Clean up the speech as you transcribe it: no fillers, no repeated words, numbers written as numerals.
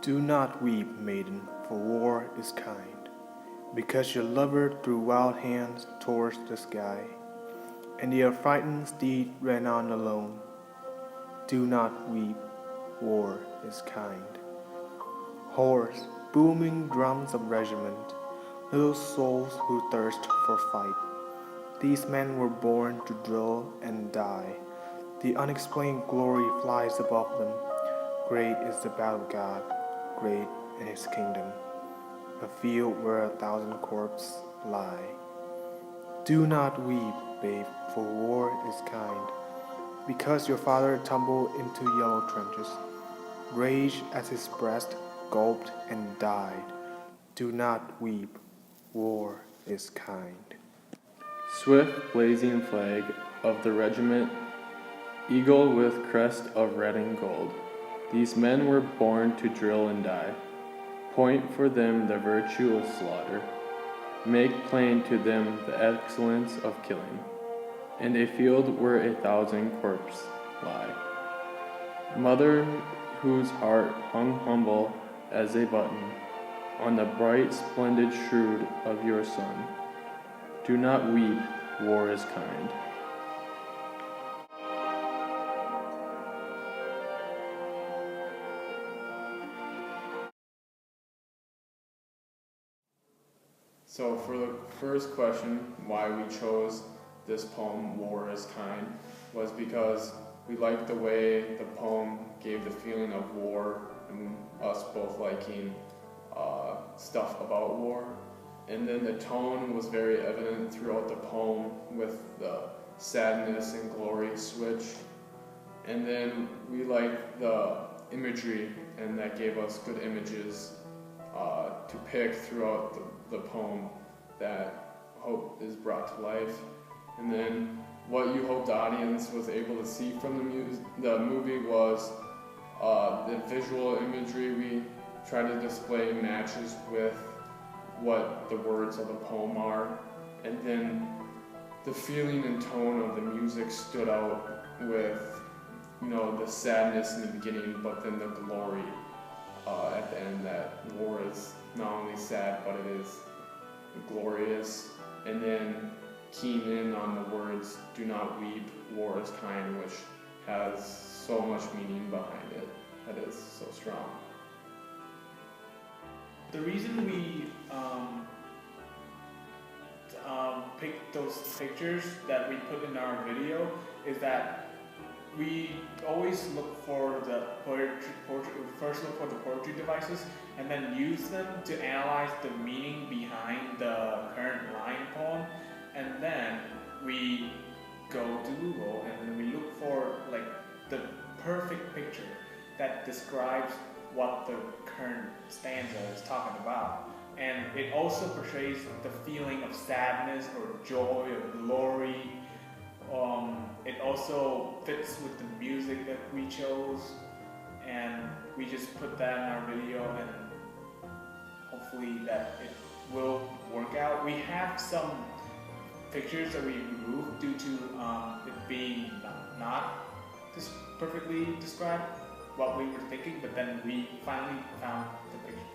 Do not weep, maiden, for war is kind, because your lover threw wild hands towards the sky, and the affrighted steed ran on alone. Do not weep, war is kind. Hoarse, booming drums of regiment, little souls who thirst for fight. These men were born to drill and die. The unexplained glory flies above them. Great is the battle god, great in his kingdom, a field where 1,000 corpses lie. Do not weep, babe, for war is kind, because your father tumbled into yellow trenches, raged as his breast gulped and died. Do not weep, war is kind. Swift blazing flag of the regiment, eagle with crest of red and gold. These men were born to drill and die. Point for them the virtue of slaughter. Make plain to them the excellence of killing. In a field where 1,000 corpses lie. Mother, whose heart hung humble as a button on the bright, splendid shroud of your son. Do not weep, war is kind. So for the first question, why we chose this poem, War is Kind, was because we liked the way the poem gave the feeling of war and us both liking stuff about war. And then the tone was very evident throughout the poem with the sadness and glory switch. And then we liked the imagery, and that gave us good images to pick throughout the poem that hope is brought to life. And then what you hope the audience was able to see from the movie was the visual imagery we try to display matches with what the words of the poem are, and then the feeling and tone of the music stood out with, the sadness in the beginning, but then the glory at the end, that war is not only sad, but it is glorious. And then keying in on the words, do not weep, war is kind, which has so much meaning behind it, that is so strong. The reason we picked those pictures that we put in our video is that we always look for the first look for the poetry devices and then use them to analyze the meaning behind the current line poem, and then we go to Google and then we look for the perfect picture that describes what the current stanza is talking about. And it also portrays the feeling of sadness or joy or glory. It also fits with the music that we chose, and we just put that in our video, and hopefully that it will work out. We have some pictures that we removed due to it being not perfectly described what we were thinking, but then we finally found the picture.